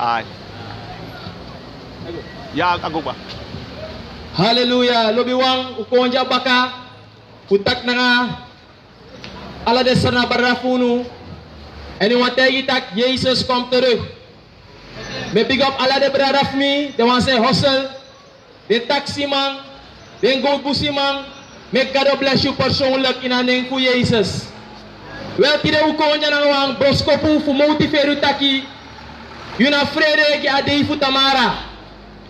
Aye. Ya, ako ba? Hallelujah. Lobiwang ukonja baka utak na nga ala de sana barafunu. En u wategi tak Jezus komt terug. Me big up ala de barafmi, de wan say hustle, de taximan, de go busiman. May God bless you persoonlijk in aan voor Jezus. Wel tire ukonja na wang bosko pu motiveru taki. Yuna vrede ki adei futamara.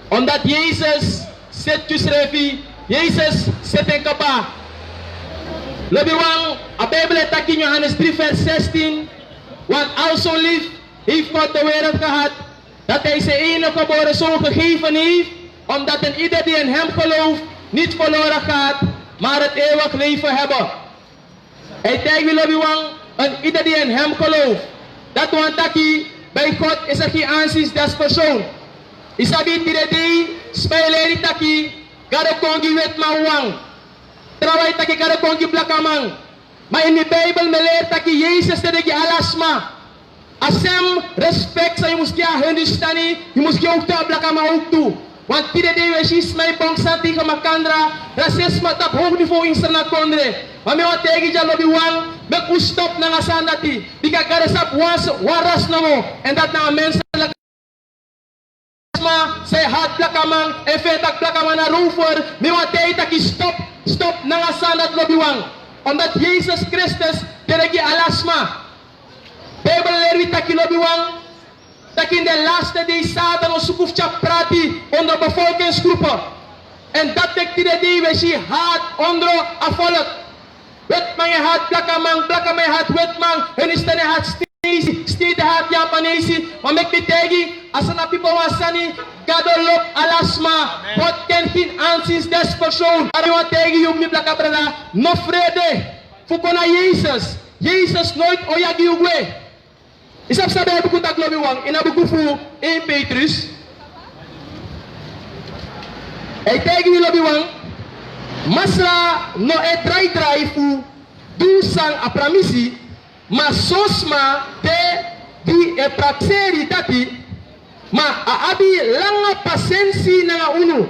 Omdat Jezus zet je schreef, Jezus zet een kapa. Lebiwang, a Bijbel tak in Johannes 3 vers 16. Want al zo lief heeft God de wereld gehad, dat hij zijn enige geboren zoon gegeven heeft, omdat een ieder die in hem gelooft, niet verloren gaat, maar het eeuwig leven hebben. Hij tegen Lebiwang, een ieder die in hem gelooft. Dat want taki, bij God is er geen aanzien des persoon. Isabi tiredi, spelen taki, garo kongi wet mawang. Travay taki garo kongi blakamang. Maar in de Bijbel me leert taki Jezus teregi alasma. Asem respect sa imuskia Hindustani, imuskia ukta blakama uktu. Want tiredi wesis may bangsa tika makandra, rasisme tap hoog niveau insana kondre. Maar me wat tegi jalobi wang, me ustop na ngasandati. Dika garasap waras na mo, en dat na mensen say hard plakamang, efetak plakaman na rover, miwatay taki stop nangasanat lobiwang. Omdat Jezus Christus teregi alasma. Bijbel lerwi taki lobiwang, taki in de laatste day Satan o sukufcha prati onder bevolkingsgroepen. En dat tek tire day we si haat ondro afolot. Wetman je haat plakamang je haat wetman, hun is tene haat stede haat Japanese, maar mek me tegi, asana people wasani, gadolop alasma, God ken geen aanzien des persoon. Ariwa tegi yung mi blaka brada, no vrede, fukona Jezus, Jezus nooit oyagi ugwe. Isap sabi buku tak lobi wang, inabuku fu 1 Petrus. Ay tegi lobi wang, masla no e try fu, du sang apramisi, ma sosma te di e prakseri tati ma aabi langa pasensi na unu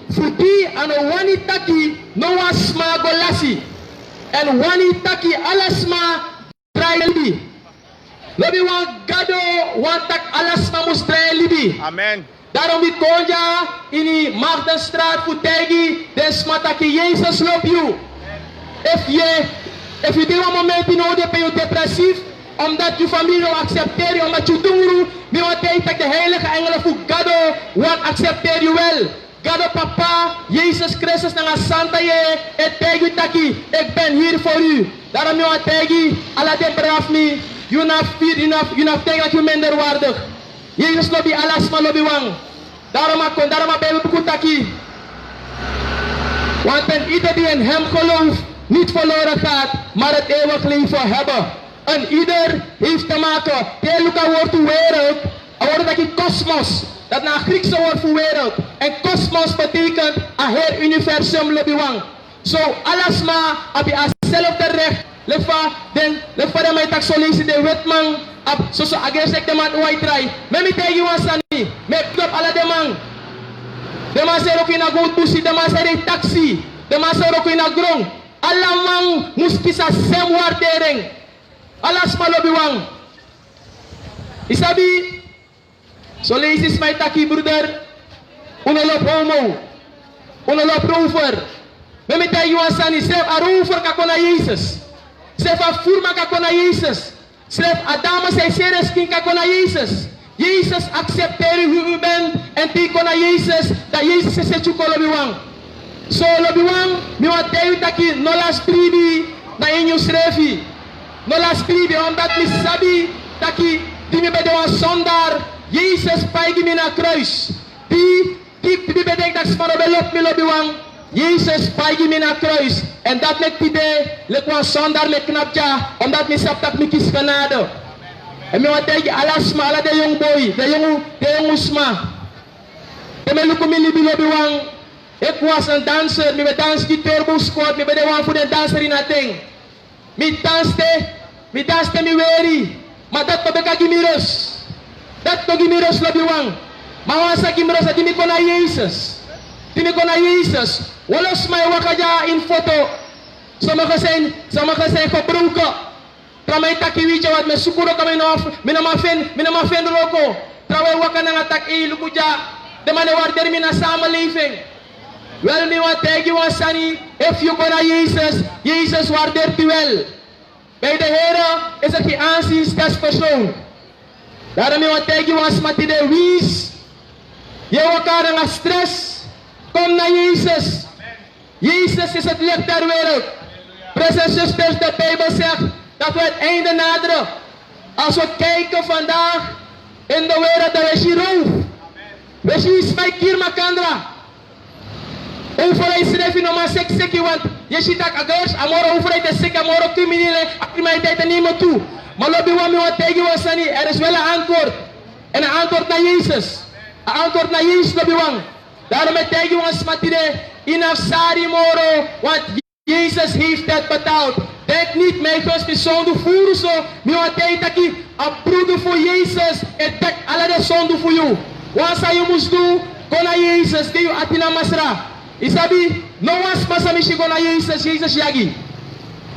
futi ano wani taki no wasma golasi en wani taki alasma trailibi lobi wan gado wan tak alasma mus trailibi. Amen. Daarom ik konja ini Maagdenstraat futegi desmataki Jezus love you. If you do een moment in orde ben je depressief, omdat je familie accepteert, omdat je doet, nu wat tijd dat de heilige engelen voor Gado, wat accepteer je wel. Gado papa, Jezus Christus na santa je, et tegi taki, ik ben hier voor u. Daarom nu wat tegi, ala de braaf me, you na tegi dat je minder waardig. Jezus lobby alas ma lobby wang. Daarom ben je taki. Want en ieder die in hem gelooft, niet verloren gaat, maar het eeuwig leven hebben. En ieder heeft te maken. Teluka woord wereld, een woord dat je kosmos, dat naar Griekse woord voor wereld. En kosmos betekent een heel universum lebiwang. Zo alles maar heb je hetzelfde recht. Lefa de mij tak zo lezen de wetman, zo agresek de man white try. Met me tegen je wasani, met op alle de man. De man zei ook in een goed busi, de man zei taxi, de man zei ook in een grong. Alamang muskisa sem waardering. Alas malobiwang. Isabi. So lees my taki broeder. Unolop homo. Unolop rover. Memita yuasani sef a rover kakona Jezus. Sef a furma kakona Jezus. Sef Adama say seres king kakona Jezus. Jezus accepteer wie u bent en tikona Jezus dat Jezus is het chukolobiwang. So lobiwang mi watay taki no las tribi na inyo srefi no las tribi omdat mi sabi taki di mi bede wan sondar Jezus paigi mi na kruis di bedek tak smarobelop mi lobiwang Jezus paigi mi na kruis en dat mek tide lek wan sondar lek knapja omdat mi sap tak mi kis kanado en mi watay alasma ala de yung boy de yung usma de me luko mi libi lobiwang. Ik was een danser, ik dans die turbo squad, ik ben de one voor de danser in het ding. Ik danste mi weri, maar dat heb ik niet meer rust. Dat to gimiros labiwang. Mawasa gimiros at dimi ko na Jesus. Dimi ko na Jesus. Walos may wakaja in photo. Sama kasi ko brungko. Tramay takiwi jawat me sukuro kami no minamafen roko. Traway waka na nga tak lubuja. Demane warder minasama living. Well me wa tegi wa sani if you gonna Jesus warder duel. Bij de Heer is het geen aanzienspersoon. Daarom je tegi wa smati de wies. Je elkaar aan stress. Kom naar Jezus. Jezus is het licht der wereld. Broers en zusters, de Bijbel zegt dat we het einde naderen. Als we kijken vandaag in de wereld, dan is je roof. We zien spijt hier makandra. Overheid schrijf je nog maar seks, want je ziet dat agers, amoro overheid is sick, amoro criminaliteit nemen toe. Maar lobby wat me wat tegen was, er is wel een antwoord. En een antwoord naar Jezus. Een antwoord naar Jezus lobby wang. Daarom met tegen ons matide, inafsari moro, want Jezus heeft het betaald. Denk niet, mijn gast is zonde voeren zo. Mi wat tegen taki, broeder voor Jezus, het dekt alle de zonde voor jou. Wat zou je moest doen? Kom naar Jezus, die je atina masra. Isabi, no was masamishi go naar Jezus yagi.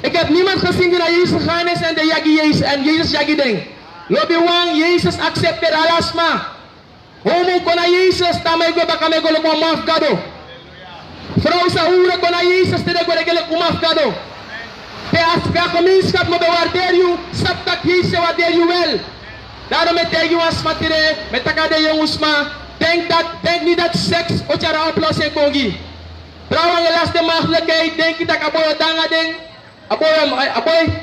Ik heb niemand gezien die naar Jezus gegaan is en de yagi Jezus en Jezus yagi ding. Lobby wang, Jezus accepteert alles maar. Homo go naar Jezus, tamay go bakame go loko mafgado. Vrouw sa ure go naar Jezus, tere go regele kumafgado. Te asga gemeenschap mo bewaardeer you, saptak Jezus waardeer you wel. Daarom met tegen was matire, met takade jongens maar. Denk niet dat seks ochara oplossing kongi. Trouwens, je laatste mogelijkheid, denk je dat aboy danga ding. Aboy,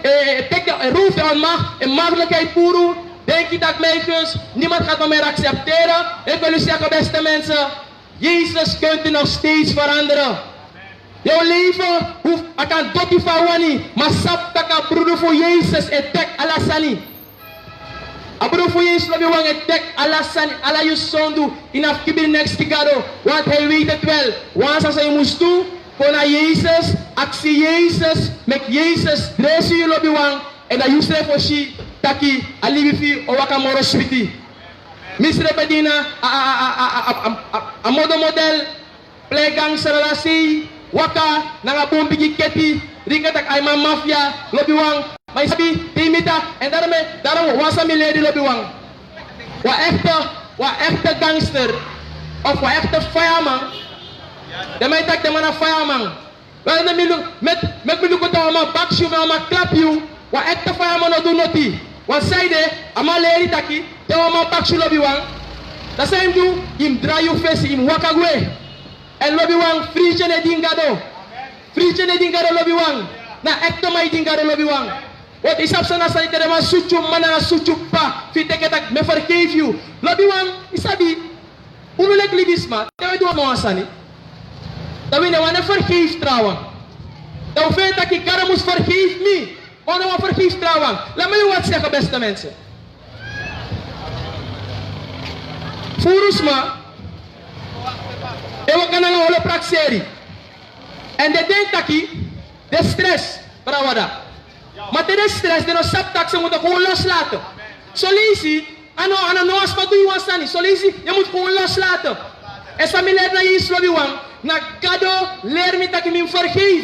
tek de roef aan macht, een mogelijkheid puru. Denk je dat meisjes, niemand gaat me meer accepteren. Ik wil u zeggen, beste mensen, Jezus kunt u nog steeds veranderen. Jouw leven hoeft, ik kan dotti van maar sap dat broeder voor Jezus, het tek alasani. Abro voor Jezus labi wang het tek alasani, ala je zondu, inaf kibir next tigado, want hij weet het wel. Want als hij moest doen, kon naar Jezus, actie Jezus, met Jezus, dresu je labi wang, en dat je schrijft voor shi, taki, alibifi, o wakamoro switi. Misre bedina, a model, plegangster relasi, waka, nanga bombigi keti, rikatak ayman mafia, labi wang, maar isabi, timita, en daarom was een lady lobby wang. Wat echte gangster, of wat echte fireman, de mij tak de man een fireman. Wel de milu, met milu kota oma bakshu, me oma klap you, wat echte fireman no do noti. Want zij de, ama lady taki, de oma bakshu lobby wang. Dat zijn do, im draai you face, im wakagwe. En lobby wang, frietje ne dingado. Frietje ne dingado lobby wang. Na echte mai dingado lobby wang. Wat is op zijn asal iedereen maar suchu mana suchu pa fite ketak me forgive you. Lobby wang isabi unulek libisma tawe do mo asani. Tawe ne wana forgive trouwen. Dan vind dat ik God moest forgive me. Ono wa forgive trouwen. Laat me wat zeggen beste mensen. Furusma ewa kana nga holo prakseri. En de denk taki de stress brawada. Maar de stress, de saptak, ze moeten gewoon loslaten. Solisi, ano noas patu iwan sani. Solisi, je moet gewoon loslaten. En sa mi leer na Jezus lobi wang, na gado leer mi tak mi vergeef.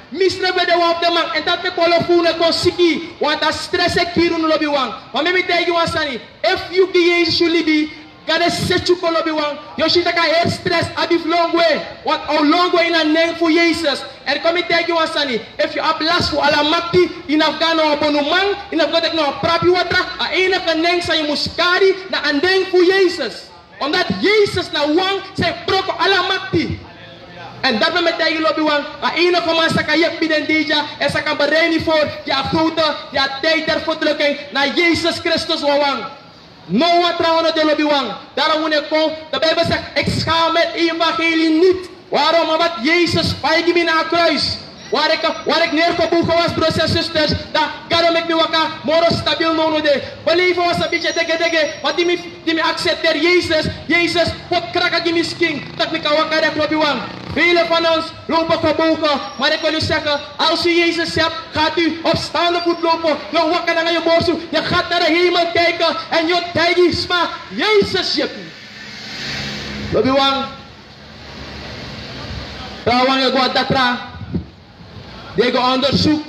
Mistre bij de wap de man, en dat me kolofune kon siki, want dat stress ik hier in lobi wang. Maar mi tegen wan sani, if you give Jezus you libi, gade sechu ko lobi wang, yo shita ka heer stress abif long way, want au long way in a name for Jesus. En kom ik tegen jou sani, if you have last voor alla makti, in Afghano abonnement, in Afghano no prapi watra, a enige neng sa je muskari na een ding voor Jezus. Omdat Jezus na wang zij broko alla makti. En dat met tegen lobby wang, a enige man sa kayek biden deja, en sa kan bereni voor, ja grote, ja tijd der verdrukking, na Jezus Christus wang. No wat trouwen de lobby wang. Daarom moet ik komen, de Bijbel zegt, ik schaam met evangelie niet. Waarom? Omdat Jezus feigi me naar kruis. Waar ik neergebogen was, broers en zusters, dat God make me waka, moro stabiel nono de. Beleven was een beetje dege, maar die me accepteer Jezus, wat kraka die king, dat me kan waka de lobby wang. Velen van ons lopen gebogen, maar ik wil u zeggen, als u Jezus hebt, gaat u op staande voet lopen. Je wakker naar je borst, je gaat naar de hemel kijken en je denkt, maar Jezus je. Lobi wang, rawang je gaat datra, die go onderzoek,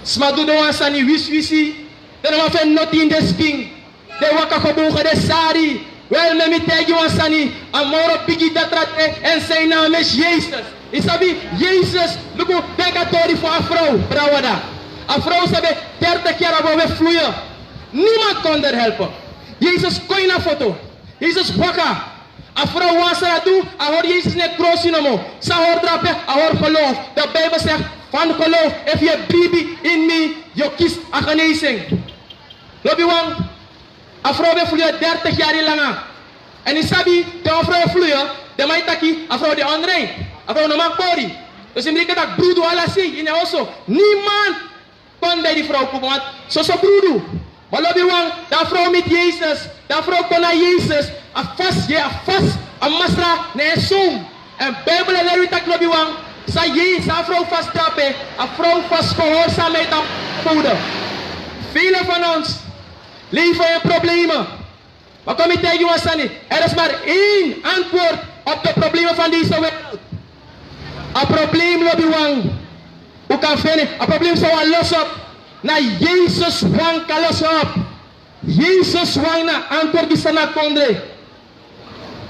sma doe de wansani wisi, dan ma fen not in de sping, de wakker gebogen de sari. Wel, me mi tegi wansani, amoro pigi datrate en zijn naam is Jezus. Isabi, Jezus, luku pegatori voor een vrouw, brawada. Een vrouw sabe 30 jaar above vloeien. Niemand kon er helpen. Jezus kon je een foto. Jezus wakker. Een vrouw wansana toe, hoor Jezus net kroosinomo. Sa hoor drape, hoor geloof. De Bijbel zegt, van geloof, if je baby in me, je kiest een genezing. Lobi wang. A vrouw be vloeien 30 jaar lang. En isabi, de vrouw vloeien, de maitaki, a vrouw de onrein. A vrouw no man pori. Dus in die dat broedu ala si, in also. Niemand kon bij die vrouw komen, want zo broedu. Maar lobi wang, de vrouw met Jezus, de vrouw kon naar Jezus, a vast, a masra, ne zoom. En Bijbel en leer tak lobi wang, sa Jezus, a vrouw vast trappen, a vrouw vast gehoorzaamheid aan voeden. Velen van ons leven in problemen. Maar kom ik tegen jou aan, er is maar één antwoord op de problemen van deze wereld. Een probleem lobby wang. Hoe kan vinden? Een probleem zou los op. Na Jezus wang kan los op. Jezus wang na antwoord is na kondre.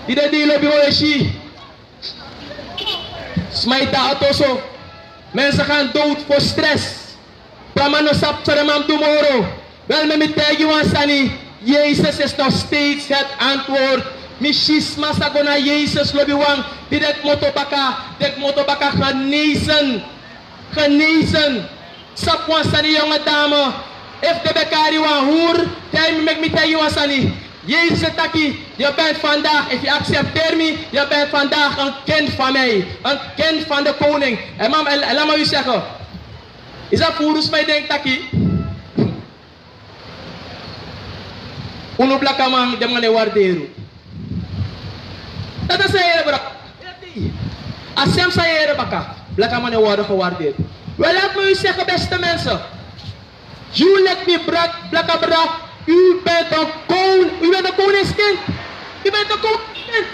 Ide die lobby wang. Smijt dat autoso. Mensen gaan dood voor stress. Pramano sap saramam tomorrow. Wel, me tegen jou aan, Jezus is nog steeds het antwoord. Mishisma sago na Jezus lobby wang. Direct motobaka genezen. Genezen. Sapwan sani jonge dame. If de bekari wan hoer, time mek me tegen jou aan. Jezus taki, je bent vandaag, if je accepteert me, je bent vandaag een kind van mij. Een kind van de koning. En mam, laat me u zeggen. Is dat voor ons mij denkt taki? Uno blaka man dem ngane warderu. Tata sayere bra. Asem sayere baka. Blaka man warderu. Wel laat me u zeggen, beste mensen. You let me blaka bra. U bent een koning. U bent een koningskind. U bent een koningskind.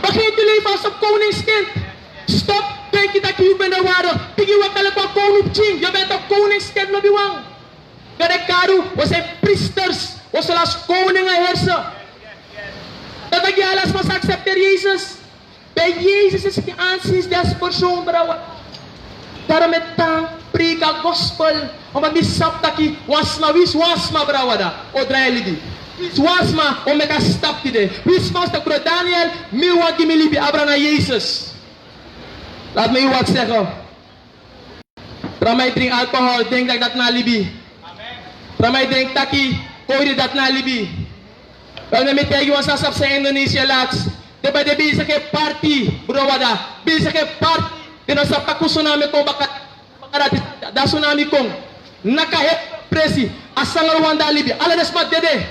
Begin te leven als een koningskind. Stop denken dat je bent een waarde. Pigi wakale kwa koning. Je bent een koningskind lobby wang. Kadekaru, we zijn priesters. We zullen als koningen heersen. Dat ik je alles mas accepteer Jezus. Bij Jezus is het aanzien des persoon brouwen. Daarom met tang, preek a gospel. Omdat die sap taki wasma brouwen da. O draai libi. Wasma om meka stap tide. Wisma stak bro Daniel. Miwa gimi libi abra na Jezus. Laat me u wat zeggen. Ramai drink alcohol, denk dat ik dat na libi. Ramai drink taki. Kooi dat na Libi. Wel met mij was asap sa Indonesia laats. De bij de bezig ke party, bro wada. Bezig ke party. De no sap taku tsunami ko baka da tsunami ko. Naka he presi asangal wanda Libi. Ala desma dede.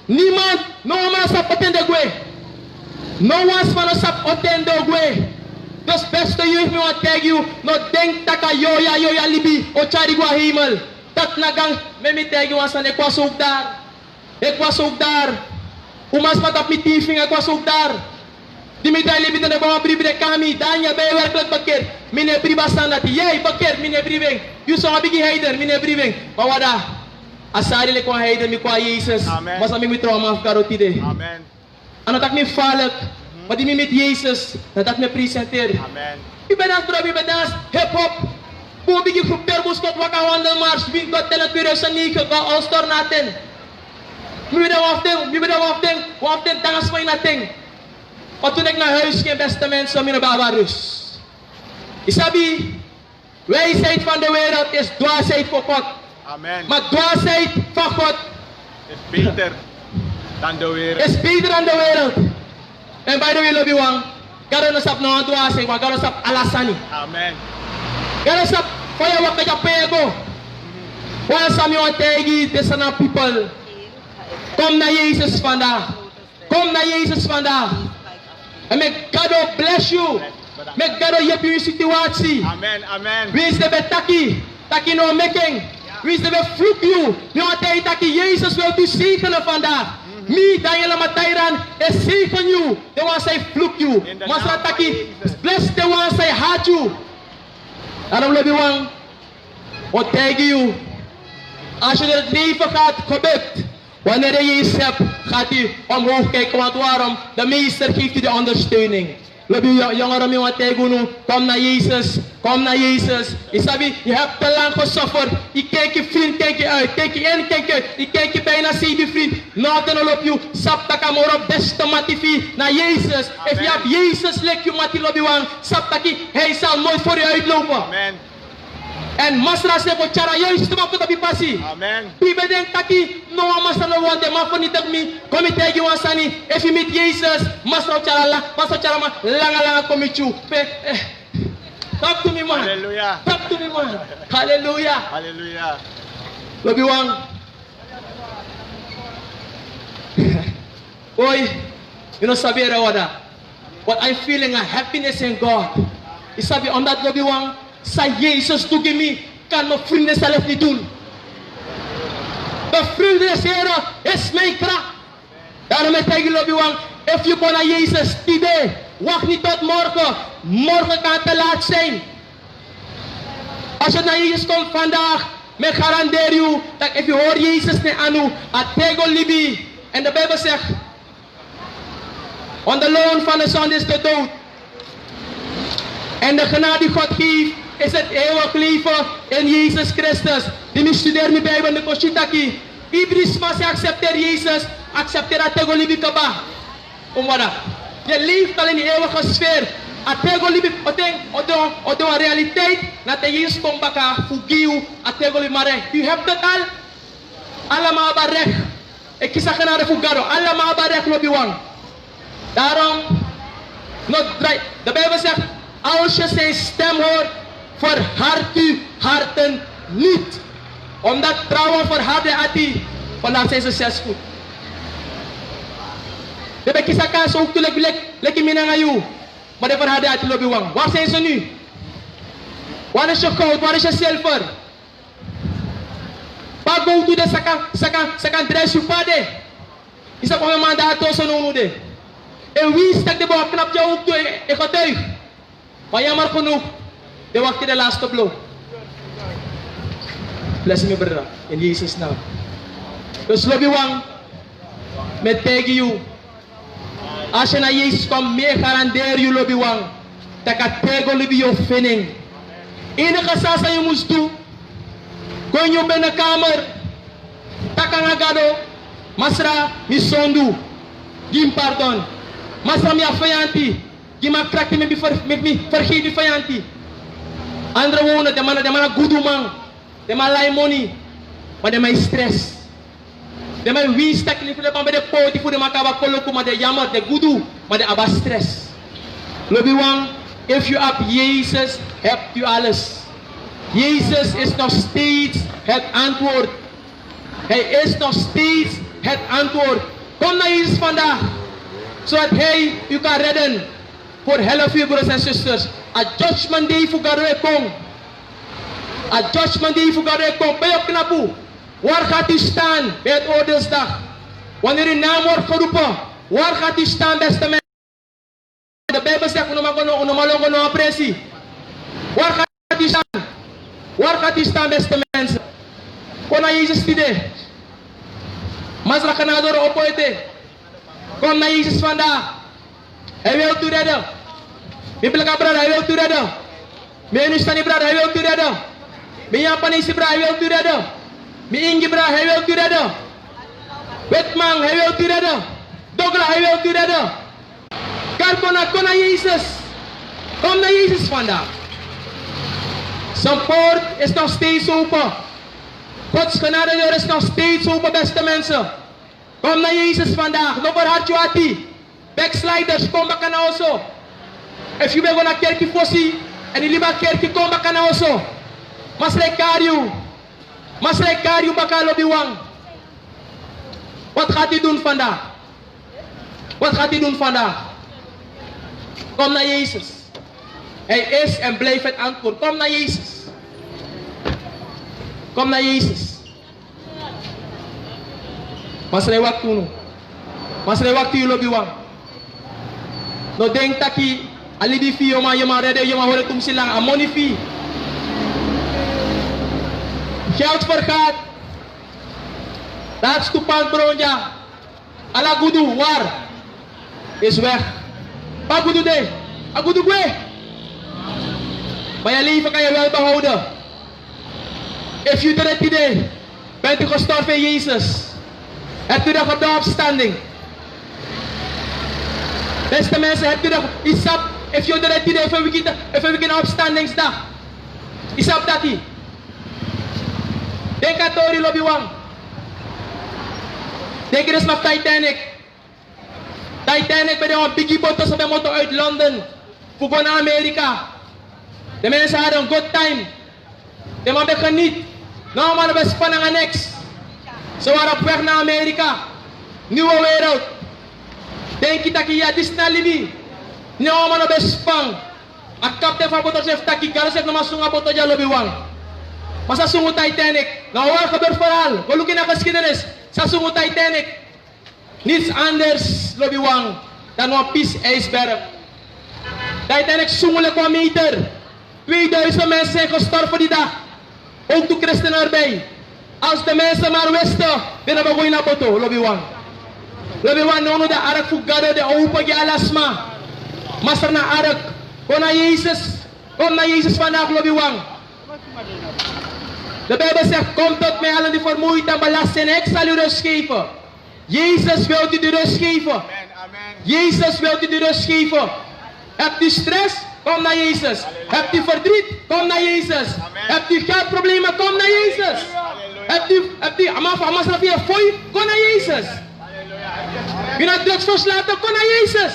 Niemand no man sap otende gwe. No one man sap otende gwe. Dus beste jeugd me wat tag you. No denk taka yoya Libi. O chari gwa hemel. Dat nagang memitegi wasan ik was ook daar. Ik was ook daar. Umas matap met tiefing, ik was ook daar. Die middag liep in de bouw brief de kami. Dan je bij werkelijk bekeerd. Mine bribasan dat jij bekeerd mine briefing. Je zou een beetje heider mine briefing. Maar wat daar? Asari le kwa heider mi kwa Jezus. Mas ami mi trauma afgarotide. Amen. En dat me valk. Maar die met Jezus. Dat me presenteer. Amen. Je bent aan het bedankt. Hip hop. Kung bigyan group terbos kot waka wandel mars bin got telat pirasa ni ka all store natin. Bibida waften tangas may natin. O tunek na huis geen beste mensen min babarus. Isabi, wijsheid van de wereld is dwaasheid voor God. Amen. Maar dwaasheid van God Is beter dan de wereld. is beter dan de wereld. En by the way, lobby wang, garo na sap no dwaasheid, wag garo sap alasani. Amen. Garo sap faya wak ka pego. Wan sami wan tegi desana people. Kom naar Jezus vandaag. Kom naar Jezus vandaag. En may God bless you. May God help you situatie. Amen, amen. Wie is de betaki? Taki no making. Wie is de vloek you? Nu atei taki Jezus wil u zegenen vandaag. Me, Daniel Matairan, is zegen you. The ones I vloek you. Masra taki, bless the ones I hurt you. Daarom wil ik wat tegen you. Als je het leven gaat gebukt, wanneer je iets hebt, gaat u omhoog kijken. Want waarom? De meester geeft u de ondersteuning. Jongeren, jongen tegen u, kom naar Jezus, kom naar Jezus. Je hebt te lang gesufferd. Je kijkt je vriend, kijk je uit. Kijk je in, kijk je uit. Je kijkt je bijna zie je vriend. Nou, dan op je. Sapta kamoro beste matifi naar Jezus. If je hebt Jezus, lek je mati lobby wang. Saptaki, hij zal nooit voor je uitlopen. Amen. En masra se ko cara juist ma ko pasi. Amen. Bibe den taki no masra no wande ma foni tak mi komi tegi wansani if you meet Jesus masra cara la masra cara ma langa komi chu pe talk to me man. Hallelujah. Talk to me man. Hallelujah. Hallelujah. Lobi wang. Boy, you know sabi wada. What I'm feeling a happiness in God. Isabi on that lobi wang. Sa Jezus toegemi kan mijn vrienden zelf niet doen. De vrienden des Heren is mijn kracht. Daarom is tegen jullie wang, if you go naar Jezus today, wacht niet tot morgen. Morgen kan het te laat zijn. Als je naar Jezus komt vandaag, ik garandeer je dat if je hoort Jezus niet aan u, atego libi. En de Bijbel zegt, on de loon van de zonde is de dood. En de genade die God geeft, is het eeuwig leven in Jezus Christus. Die me studeert mijn Bijbel in de Koshitaki. Ibris mas accepteer Jezus, accepteer atego libi kaba. Omwada. Je leeft al in die eeuwige sfeer. Atego libi, odo een realiteit, dat de Jezus komt baka, fugiu, atego libi mare. U hebt het al, allemaal barek. Ik kies genade fugado, allemaal barek lobi wang. Daarom, de Bijbel zegt, als je zijn stem hoort, verhard uw harten niet. Omdat trouwen verharden ati, vandaag zijn ze 6 voet. De bekisa kaas ook toe leki minangayu. Maar de verharden ati lobi wang. Waar zijn ze nu? Waar is je goud? Waar is je zilver? Pak go to de sakan dress je pade. Isa kwa mandato so no de. En wie stak de boek knap jou ook toe ik getuig. Maar jammer genoeg, de wacht de laatste blow. Bless me brother, in Jezus naam. Dus lobby wang, met tegen you. Als je naar Jezus komt, meer garandeer je lobby wang. Dat ik tegen lobby je vinning. Enige sasa je moest doen. Kon je binnen de kamer. Takangagado. Masra, mi sondu. Gim pardon. Masra mi afayanti. Die maakt krak met me vergeet die vijanti. Andere wonen, de mannen goede man. De man lai money. Maar de man stress. De man winst dat niet voor de pot die voor de makaba koloko maar de jammer de goede maar de aba stress. Lobby wang, if you have Jezus, hebt u alles. Jezus is nog steeds het antwoord. Hij is nog steeds het antwoord. Kom naar Jezus vandaag, zodat hij u kan redden. Voor helft uw broers en zusters. A judgment day voor Garoe kom. A judgment day voor Garoe kom. Ben je op knapu? Waar gaat u staan bij het oordeelsdag? Wanneer uw naam wordt geroepen, waar gaat u staan, beste mensen? De Bijbel zegt, no oppressie. Waar gaat u staan? Waar gaat u staan, beste mensen? Kom naar Jezus today. Masra kanador opoite. Kom naar Jezus vandaag. Hij wil u redden. Mijn plek brada, hij wil u redden. Mijn ustani brada, hij wil u redden. Mijn Japanese brada, hij wil u redden. Mijn Ingi brada, hij wil u redden. Wetman, hij wil u redden. Dogra, hij wil u redden. Kom naar Jezus. Kom naar Jezus vandaag. Zijn poort is nog steeds open. Gods genadedeur is nog steeds open, beste mensen. Kom naar Jezus vandaag. No verhard je ati. Backsliders, kom back na oso. If you go na kerk fosi, en die liba kerk kom back na oso. Masrek kariu bakalo biwang. Wat gaat hij doen vandaag? Wat gaat hij doen vandaag? Kom naar Jezus. Hij is en blijft het antwoord. Kom naar Jezus. Kom naar Jezus. Mas re waktu nu. Mas re waktu lo biwang. No denk taki alibi fi yoma yoma rede yoma hore tum silang amoni fi. Geld vergaat. Dat stupan bronja. Ala gudu war. Is weg. Pa gudu de. Agudu gue. Maar je leven kan je wel behouden. If you did it today, bent u gestorven in Jezus. Hebt u dat op de opstanding? Beste mensen, hebt u dat? Isap, if you did it today, if we begin opstandingsdag. Isap dat hij. Denk aan Tori Lobiwang. Denk eens naar Titanic. Titanic bij de biggie bottles op de motor uit Londen. Voor naar Amerika. De mensen hadden een good time. De man geniet. Nou man, we spannen aan niks. Ze waren op weg naar Amerika. Nieuwe wereld. Denk je dat je ja, dit is naar Libi. Nou man, we span. A kapten van botor zegt dat je garis heeft nog maar zo'n botor ja Lobiwang. Maar sa sungo Titanic. Nou waar gebeurt vooral? We loeken naar geschiedenis. Sa sungo Titanic. Niets anders Lobiwang dan een Peace ijsberg. Titanic sungo kwa meter. 2000 mensen zijn gestorven die dag. Ook de christenen erbij. Als de mensen maar wisten, dan hebben we naar boto, Lobiwang. Lobiwang, nono de ark voor gade, de open je alasma. Master na ark. Kom naar Jezus vandaag, Lobiwang. De Bijbel zegt, kom tot mij allen die vermoeid en belast zijn, ik zal u rust geven. Jezus wil u de rust geven. Jezus wil u de rust geven. Hebt u stress? Kom naar Jezus. Hebt u verdriet? Kom naar Jezus. Hebt u geldproblemen? Kom naar Jezus. Hebt u amasrafia fooi? Kom naar Jezus. U naar drugsverslaafd? Kom naar Jezus.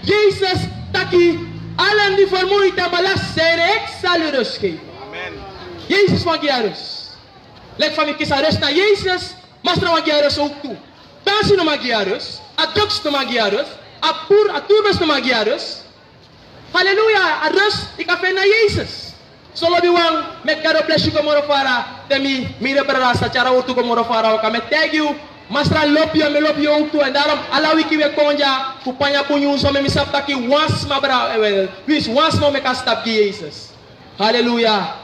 Jezus, taki, allen die vermoeid en belast zijn, ik zal u rust geven. Jezus mag je rust. Lek van je kies rust naar Jezus, maar ze mag je rust ook toe. Dansen mag je rust, a drugs mag je rust, a toebes mag je rust. Halleluja, a rust, ik ga naar Jezus. Solo biwang, met God bless you komoro fara, temi mire berasa cara utu komoro fara, oka met tag you, masra lop je ook toe, en daarom ala wiki we konja, kupanya punyu so me misap taki once ma bra, wis once ma me kan stap ki Jezus. Halleluja.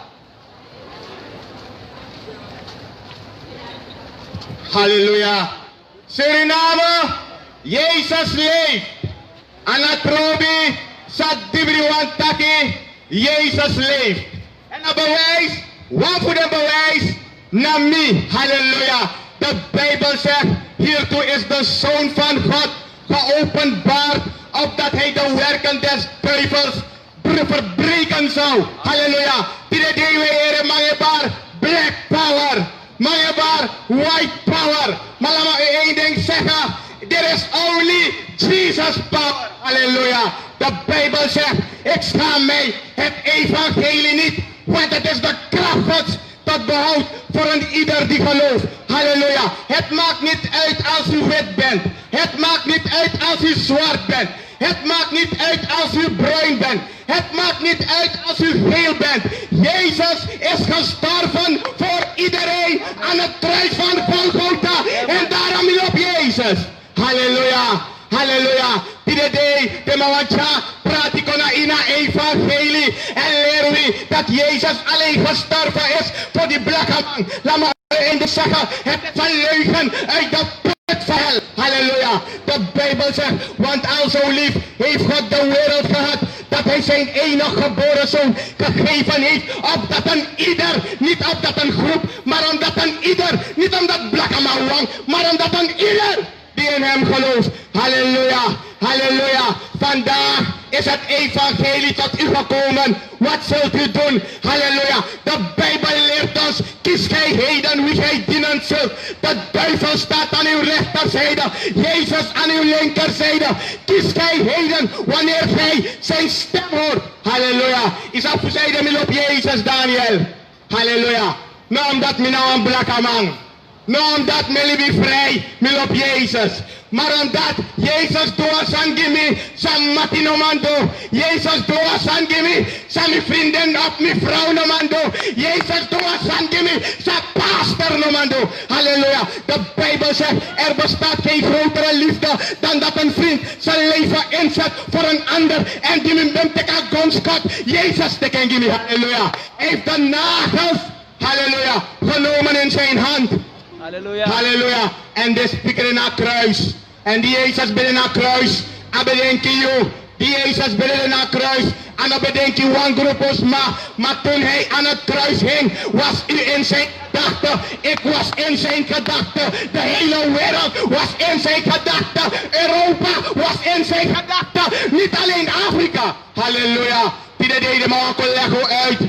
Halleluja. Suriname, Jezus leeft. Anatrobi, Sadibriwan Taki, Jezus leeft. En een bewijs, wat voor een bewijs? Nami, halleluja. De Bijbel zegt, hiertoe is de Zoon van God geopenbaard, opdat hij de werken des duivels verbreken zou. Halleluja. Dit is de Heer, mangebaar, black power. Mangebaar, white power. Maar laat me één ding zeggen. There is only Jesus power. Halleluja. De Bijbel zegt, ik schaam mij het evangelie niet. Want het is de kracht Gods tot behoud voor een ieder die gelooft. Halleluja. Het maakt niet uit als u wit bent. Het maakt niet uit als u zwart bent. Het maakt niet uit als u bruin bent. Het maakt niet uit als u geel bent. Jezus is gestorven voor iedereen aan het kruis van Golgotha. En daarom op Jezus. Halleluja. Halleluja. Tidede de mawacha pratikona ina evangelie. En leren we dat Jezus alleen gestorven is voor die blakke man. Laat me in de zeggen, het is een leugen uit de put van hel. Halleluja. De Bijbel zegt, want al zo lief heeft God de wereld gehad, dat hij zijn enig geboren zoon gegeven heeft, opdat een ieder, niet opdat een groep, maar omdat een ieder, niet omdat blakke man wang, maar omdat een ieder die in hem gelooft. Halleluja, halleluja. Vandaag is het evangelie tot u gekomen. Wat zult u doen? Halleluja. De Bijbel leert ons, kies gij heden wie gij dienen zult. De duivel staat aan uw rechterzijde, Jezus aan uw linkerzijde. Kies gij heden wanneer gij zijn stem hoort. Halleluja. Is afgezijde met op Jezus, Daniel. Halleluja. Nou, omdat mij nou een blakke man. Nou omdat me libi vrij, me op Jezus. Maar omdat Jezus doa san gimi, san mati no mando. Jezus doa san gimi, san mi vrienden op mi vrouw no mando. Jezus doa san gimi, san pastor no mando. Halleluja. De Bijbel zegt, er bestaat geen grotere liefde dan dat een vriend zijn leven inzet voor een ander. En die hem te kan gonskot. Jezus te kan gimi. Halleluja. Heeft de nagels, halleluja, genomen in zijn hand. Halleluja. Halleluja. En de spikker in haar kruis. En die Jezus binnen haar kruis. En bedenk je, die Jezus binnen haar kruis. En dan bedenk je, one groepos maar toen hij aan het kruis hing, was u in zijn gedachten. Ik was in zijn gedachten. De hele wereld was in zijn gedachten. Europa was in zijn gedachten. Niet alleen Afrika. Halleluja. Die deden maar ook leggen uit.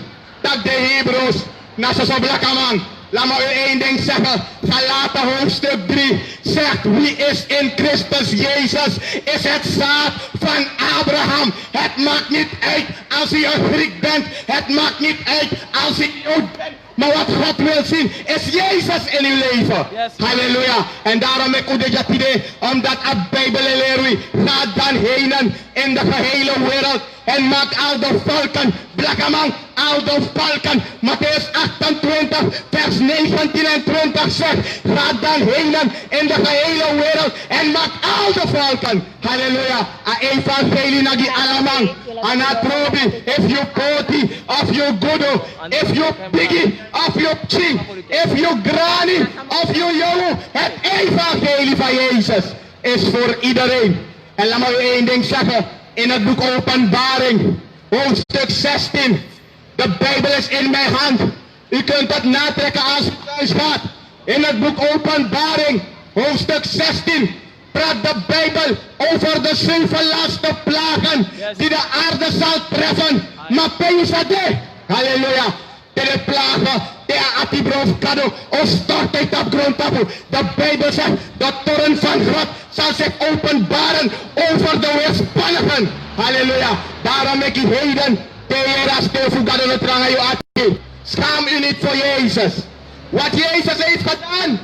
Dat de Hebrews, na zo blakkaman. Laat me u één ding zeggen. Galaten hoofdstuk 3 zegt, wie is in Christus Jezus, is het zaad van Abraham. Het maakt niet uit als u een Griek bent. Het maakt niet uit als u Jood bent. Maar wat God wil zien, is Jezus in uw leven. Yes. Halleluja. En daarom ik u dit idee, omdat de Bijbel leert, gaat dan heen in de gehele wereld. En maakt al de volken, blakkaman, al de volken. Matthäus 28, vers 19 en 20 zegt, ga dan heen in de gehele wereld en maak al de volken. Halleluja. A evangelie naar die allemaal. En a probi, if you poti, of you godo, if you biggie, of you ching, if you granny, of you jongen. Het evangelie van Jezus is voor iedereen. En laat me u één ding zeggen. In het boek Openbaring, hoofdstuk 16. De Bijbel is in mijn hand. U kunt het natrekken als u thuis gaat. In het boek Openbaring, hoofdstuk 16, praat de Bijbel over de 7 laatste plagen die de aarde zal treffen. Maar pensade, halleluja, de plagen, de atibrof kado, o stort uit op grond. De Bijbel zegt, de toren van God zal zich openbaren over de weerspannigen. Halleluja. Daarom ik u heden, schaam u niet voor Jezus. Wat Jezus heeft gedaan,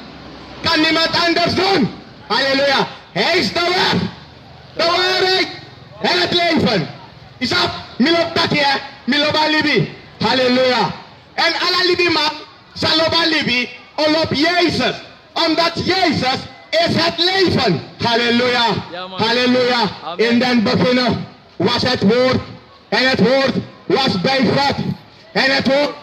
kan niemand anders doen. Halleluja. Hij is de weg, de waarheid en het leven. Is dat? Milop takje, milop alibi. Halleluja. En alle libi man zal op alibi op Jezus. Omdat Jezus is het leven. Halleluja. Ja, man. Halleluja. Amen. In den beginnen was het woord. En het woord was bij God. En het woord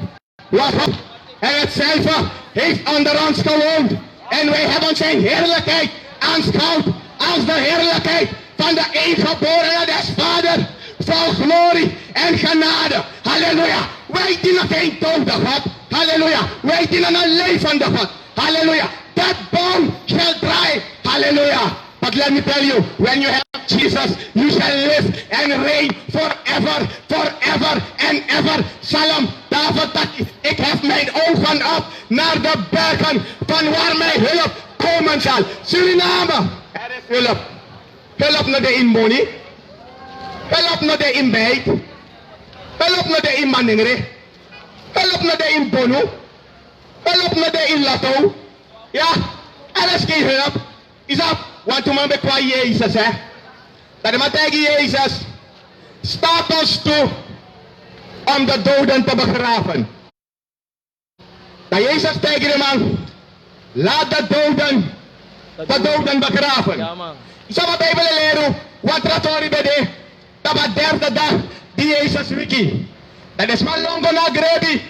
was God. En hetzelfde heeft onder ons gewoond. En wij hebben zijn heerlijkheid aanschouwd als de heerlijkheid van de eengeborene des Vaders. Vol glorie en genade. Halleluja. Wij dienen geen dode God. Halleluja. Wij dienen een levende God. Halleluja. That bone shall dry. Hallelujah. But let me tell you, when you have Jesus, you shall live and reign forever, forever and ever. Salam, David, dat ik heb mijn ogen op naar de bergen van waar mijn hulp komen zal. Suriname, er is hulp. Hulp naar de inwoning. Hulp naar de inbijt. Hulp naar de inmaningre. Hulp naar de inbono. Hulp naar de inlato. Ja, er is geen hulp. Is dat? Want toen we qua Jezus, hè. Dat we tegen Jezus staat ons toe om de doden te begraven. Dat Jezus tegen de man, laat de doden begraven. Ja, man. Zo wat Bijbel leren, wat ratori bede, dat was derde dag die Jezus wiki. Dat is maar longo na grebi.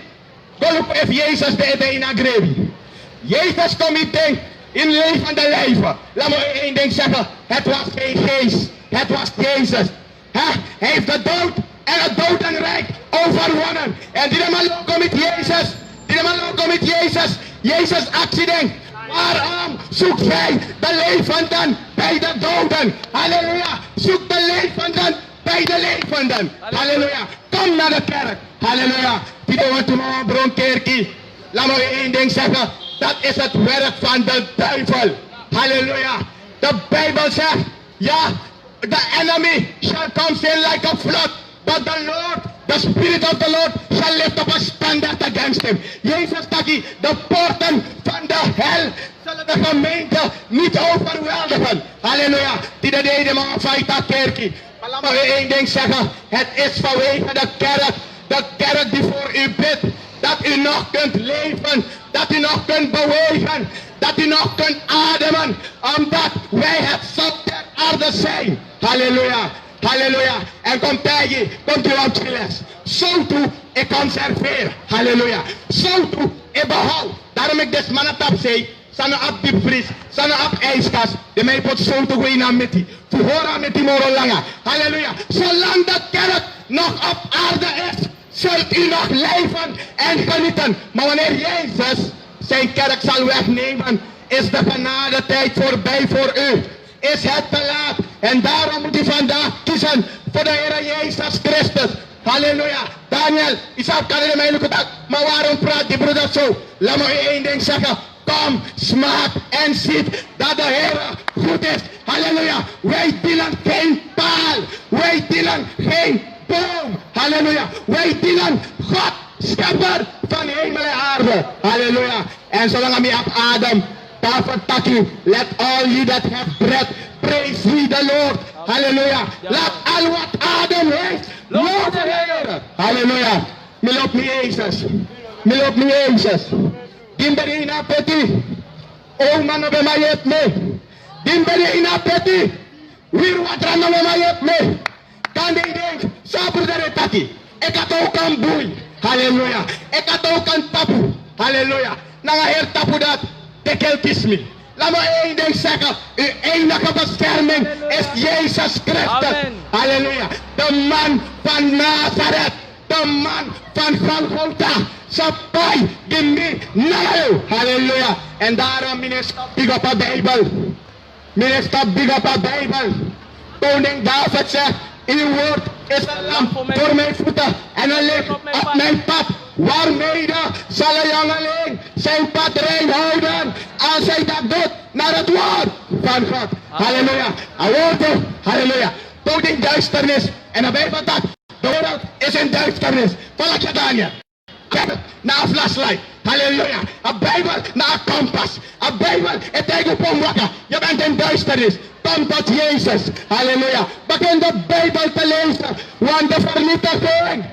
Golop if Jezus de in agrebi. Jezus komt niet in levende leven. Laat me één ding zeggen. Het was geen geest. Het was Jezus. Hij heeft de dood en het dodenrijk overwonnen. En die man komt met Jezus. Die man komt met Jezus. Jezus accident. Waarom zoekt jij de levenden bij de doden? Halleluja. Zoek de levenden bij de levenden. Halleluja. Kom naar de kerk. Halleluja. Die doen we maar bronkerkie. Laat me één ding zeggen. Dat is het werk van de duivel. Halleluja. De Bijbel zegt, ja, the enemy shall come in like a flood, but the Lord, the Spirit of the Lord shall lift up a standard against him. Jezus taki, de poorten van de hel zullen de gemeente niet overweldigen. Halleluja. Die dat deden maar van dat kerkie. Maar laat me u één ding zeggen. Het is vanwege de kerk die voor u bidt, dat u nog kunt leven, dat u nog kunt bewegen, dat u nog kunt ademen, omdat wij het zout der aarde zijn. Halleluja, halleluja. En komt u aan les. Zo toe, ik conserveer. Halleluja. Zo toe, ik behoud. Daarom ik des mannen tap zei, sana op diepvries, sana op ijskas, de mij pot zo toe gaan naar met die. Verhoor met die moro lange. Halleluja. Zolang de kerk nog op aarde is, zult u nog leven en genieten. Maar wanneer Jezus zijn kerk zal wegnemen, is de genadetijd voorbij voor u. Is het te laat. En daarom moet u vandaag kiezen voor de Heer Jezus Christus. Halleluja. Daniel, Isaac kan in mijn contact. Maar waarom praat die broeder zo? Laat me u één ding zeggen. Kom, smaak en ziet dat de Heer goed is. Halleluja. Wij dienen geen paal. Wij dienen geen boom. Halleluja. Wij dienen God, schepper van hemel en aarde. Halleluja. En zolang we op adem, Tafel let all you that have breath, praise ye the Lord. Halleluja. Laat al wat adem heeft, loof de Heer. Halleluja. Milop me Jezus. Milop me Jezus. Dimberi na peti. O man be mayet me. Dimberi na peti. Wir wat rana be mayet me. Kan die denk, saper dere taki. Ik had ook een boei. Halleluja. Ik had ook een tapu. Halleluja. Nanga Heer tapu dat. Tekel kismi. Laat me één ding zeggen. Uw enige bescherming is Jezus Christus. Amen. Halleluja. De man van Nazareth. De man van Golgotha. Sapay. Gimmi. Nou. Halleluja. En daarom minister big op de Bijbel. Minister big op de Bijbel. Koning David zegt. Uw woord is een lamp voor mijn voeten en een licht op mijn pad. Waarmede zal een jongeling zijn pad rein houden als hij dat doet naar het woord van God. Halleluja. Een woord, halleluja. Dood in duisternis. En de Bijbel zegt, de wereld is in duisternis. Volg je Daniel. Na een flashlight. Halleluja. Een Bijbel na een kompas. Een Bijbel het tegen pomwakker. Je bent in duisternis. Kom tot Jezus. Halleluja. Begin de Bijbel te lezen. Want de vernietiging.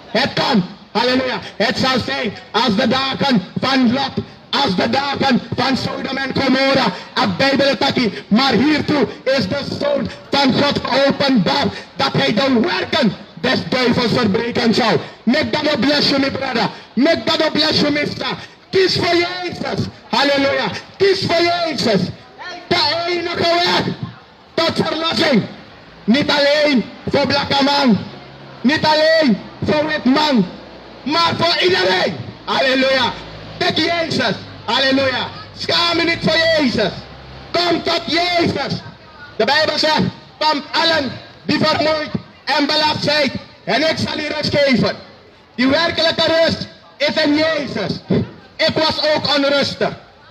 Het kan. Halleluja. Het zal zijn als de dagen van Lot. Als de dagen van Sodom en Gomorra. Een Bijbeltakkie. Maar hiertoe is de Zoon van God geopenbaard. Dat hij de werken des duivels verbreken zou. Make God bless you, my brother. Make God bless you, mister. Kies voor Jezus. Halleluja. Kies voor Jezus. De enige weg tot verlossing. Niet alleen voor blakke man. Niet alleen voor wit man. Maar voor iedereen. Halleluja. Kijk Jezus. Halleluja. Schaam je niet voor Jezus. Kom tot Jezus. De Bijbel zegt. Kom allen die vermoeid en belast zijn. En ik zal u rust geven. Die werkelijke rust is in Jezus. Ik was ook onrustig.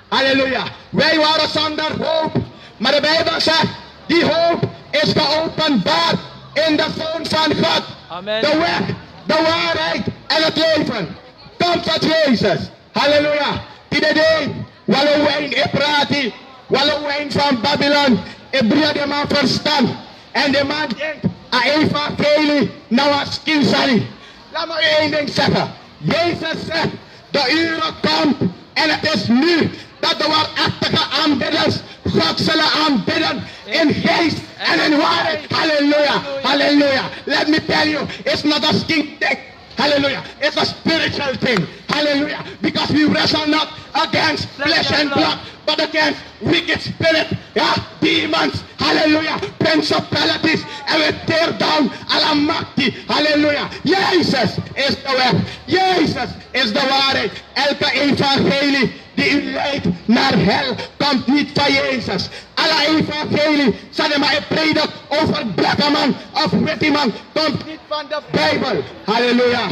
Halleluja. Wij waren zonder hoop. Maar de Bijbel zegt, die hoop is geopenbaard in de Zoon van God. Amen. De weg, de waarheid en het leven. Kom tot Jezus. Halleluja. Die de deen, wallo wijn iprati, wallo wijn van Babylon. Ik breng de man verstand. En de man denkt, a evangelie, nou als kinsali. Laat me u één ding zeggen. Jezus zegt, de uren komt en het is nu dat de waarachtige aanbidders God zullen aanbidden in geest en in waarheid. Halleluja, halleluja. Let me tell you, it's not a skin thing. Hallelujah. It's a spiritual thing. Hallelujah. Because we wrestle not against flesh and blood, but against wicked spirit, yeah, demons. Hallelujah. Principalities. And we tear down Almighty. Hallelujah. Jezus is de weg. Jezus is de waarheid. Elke evangelie die u leidt naar hel komt niet van Jezus. Alle evangelie, zijn maar een predik over blakke man of witte man, komt niet van de Bijbel. Halleluja.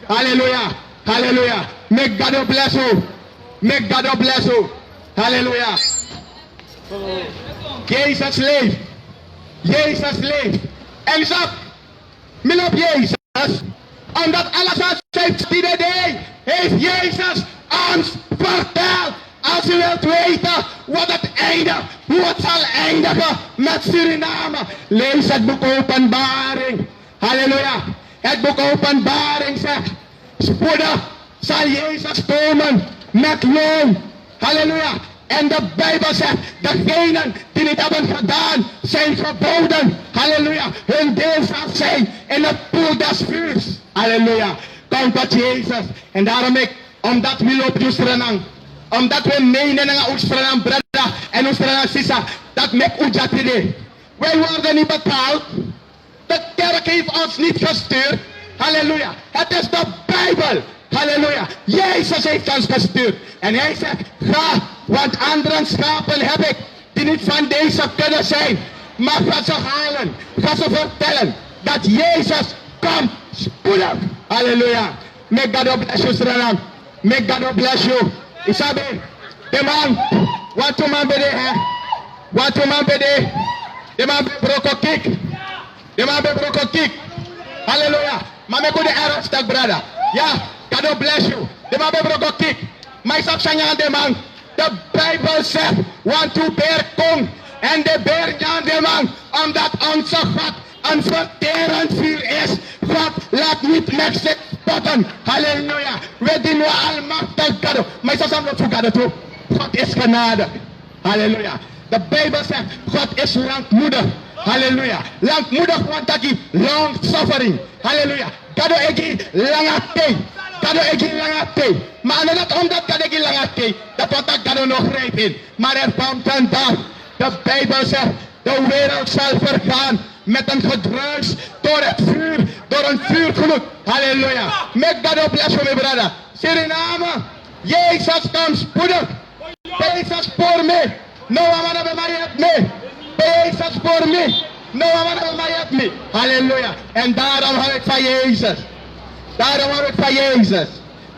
Halleluja. Halleluja. Make God bless you. Make God bless you. Halleluja. Jezus leeft. Jezus leeft. En zo, min op Jezus. Omdat alles wat heeft die day heeft Jezus ons verteld. Als u wilt weten wat het eindigt, hoe het zal eindigen met Suriname, lees het boek Openbaring. Halleluja. Het boek Openbaring zegt, spoedig zal Jezus komen met loon. Halleluja. En de Bijbel zegt, degenen die niet hebben gedaan, zijn geboden. Halleluja. Hun deel zal zijn in het poel des vuurs. Halleluja. Komt tot Jezus. En daarom omdat we lopen Oestrenang. Omdat we menen naar Oestrenang, brada en Oestrenang, sisa, dat mek ujatide. Wij worden niet betaald. De kerk heeft ons niet gestuurd. Halleluja. Het is de Bijbel. Halleluja. Jezus heeft ons gestuurd. En hij zegt, ga, want andere schapen heb ik die niet van deze kudde zijn. Maar ga ze halen. Ga ze vertellen dat Jezus komt spoedig. Halleluja. May God bless you, Sralam. May God bless you. Isabe, de man, wat to man bede, wat to man bede, de man be broko kick. De man be broko kick. Halleluja. Maar me go de ernstig, brother. Ja, God bless you. De man be broko kick. Maar zag zijn de man. De Bijbel zegt, want to beer kom. En de beer aan de man, omdat onze God een verterend vuur is. God laat niet met zich spotten. Halleluja. We dienen almachtig God. Maar zo zijn we voor God toe. God is genade. Halleluja. De Bijbel zegt, God is langmoedig. Halleluja. Langmoedig, want dat is long suffering. Halleluja. God egi lange tijd. God egi lange tijd. Maar niet omdat God egi lange tijd, dat wat God nog rijp in. Maar er komt een dag. De Bijbel zegt, de wereld zal vergaan met een gedruis door het vuur, door een vuurgloed. Halleluja. Make God bless you, my brother. Suriname, Jezus komt spoedig. Jezus voor mij. No one of mij hebt me. Jezus voor mij. No one of mij hebt me. Halleluja. En daarom hou ik van Jezus. Daarom hou ik van Jezus.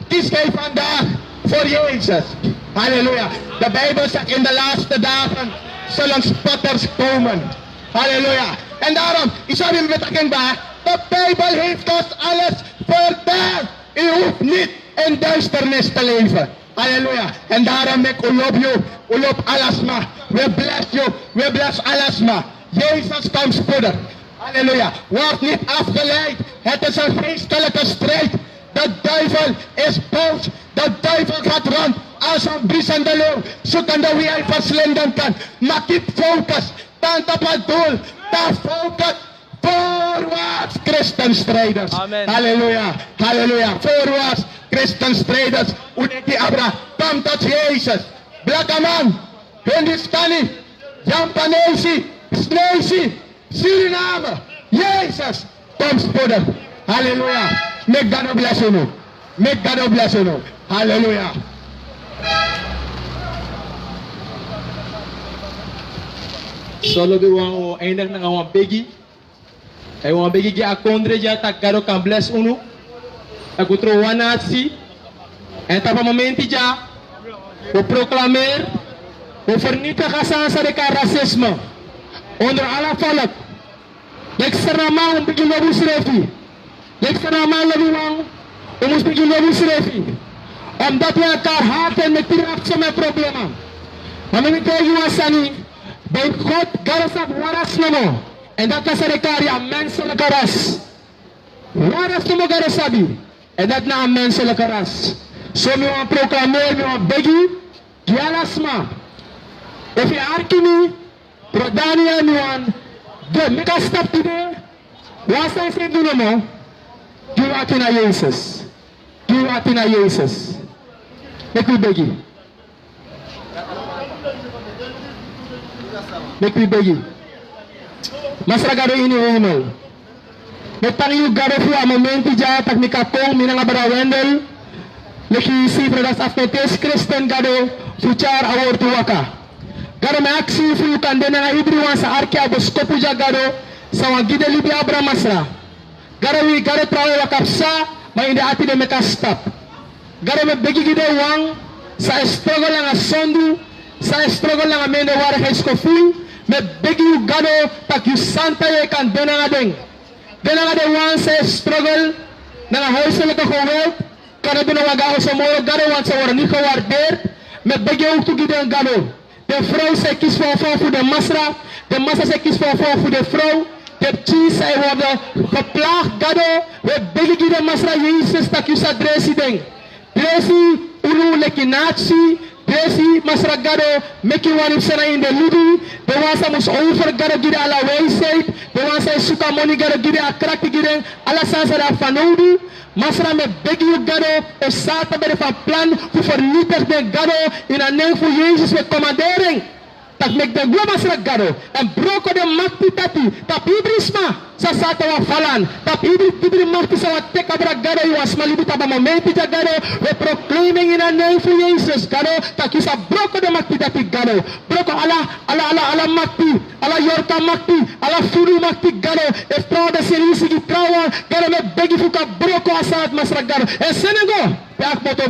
Kies gij vandaag voor Jezus. Halleluja. De Bijbel zegt in de laatste dagen zullen spotters komen. Halleluja. En daarom, ik zou hem betekenen bij, de Bijbel heeft ons alles verteld. U hoeft niet in duisternis te leven. Halleluja. En daarom ik ulop alasma. We bless you, we bless alasma. Jezus komt spoedig. Halleluja. Word niet afgeleid. Het is een geestelijke strijd. De duivel is boos. De duivel gaat rond als een briesende leeuw, zoekende wie hij verslinden kan. Maar keep focus. Stand op het doel. Sta focus. Voorwaarts, christenstrijders. Amen. Halleluja. Halleluja. Voorwaarts, christenstrijders. Uneki Abra. Kom tot Jezus. Blakke man. Hindustani. Jampanese. Sneusi. Suriname. Jezus. Kom spoedig. Halleluja. Make God bless you. Make God bless you. Halleluja. Solo de wan eindig na wan begi. Ay wan begi gi akondre ja tak garo kan bless unu. Agutro wanatsi. En tapa momenti ja. O proclamer. O vernietigen sansa de racisme. Onder alle volk. Lek serama um bigi lobu srefi. Lek serama lobu wang. Omus bigi lobu srefi. Omdat we elkaar haten met die met problemen. Maar we tegen wasani. Bij God garasap waras nomo. En dat is een karya menselijke ras. Waras nomo garasabi. En dat na een menselijke ras. Zo we gaan proclameren, we gaan begi. Gialasma. Of je arkimi. Prodania we gaan. De mega stap today. Wat zijn ze doen nomo? Doe wat in Jezus. Doe wat in Jezus. Make we begi. Make me beg you. Masra garo ini hemel. Metang yu garo fu a momenti ja tak ni kapong minang abara wendel. Leki si predas afetes Kristen gado fuchar awor tuwaka. Garo me aksi fu kandena na ibri sa arke aboskopu ja garo sa wagide libi abra masra. Garo wi garo trawe wakapsa ma inde ati de mekastap. Garo me begi gide wang sa struggle nga sondu sa struggle nga mende wara heskofu. Me begi you gado tak you santa ye kan denanga deng. Denanga de wan se struggle naar een huiselijke geweld, kan het doen waga als een mooie gado, want ze worden niet gewaardeerd. Met begin ook toe gieden gado. De vrouw zij kiest voor de massa zij kiest voor de vrouw. De cheese zij worden geplaagd gado. We begin gieden masra Jezus dat je sa dresi ding. Dresi unu lekinatie. Dresi masra gado meki wanip sana in de ludu. De wansa mus over gado gieden ala wijsheid. De wansa suka money gado gieden akrakti gieden ala sansa da fanodu. Masra me begi u gado o sata bere van plan voor vernietigd de gado in een naam voor Jezus met commandering. Dat mek de glo masra gado en broko de makti tati tap ibrisma sa sata wa falan tap ibri makti sa wa teka bra gado yu asmalibu taba momenti ja gado we proclaiming in een naam voor Jezus gado tak isa broko de makti tati gado broko ala makti ala yorka makti ala furu makti gado e fraude serisi ki trawa gado me begi fuka broko asat masra gado en senego pe moto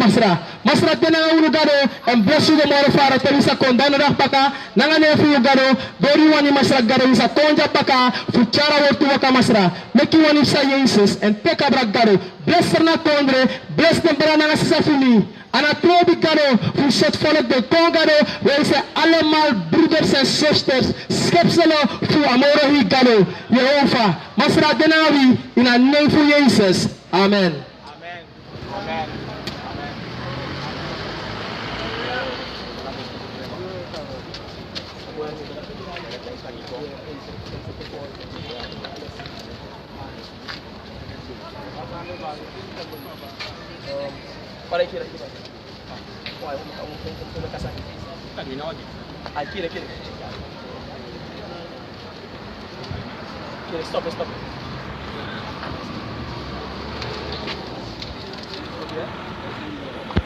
masra tena unu gado en blessu de moro fara telisa kondano dah paka nanga nefu gado dori wani masra gado isa konja paka fuchara wortu waka masra meki wani sa Jezus en teka bra gado bless na kondre bless de bra nanga sisa fini ana trobi gado fu set volk de kongado wij zijn allemaal broeders en zusters schepselen fu amoro hi gado Jehovah masra denawi in a name voor Jezus amen. Amen. Amen. Para kira. Wah, kamu kasar. Tak gina lagi. Ah, kira. Kira, stop. Okay.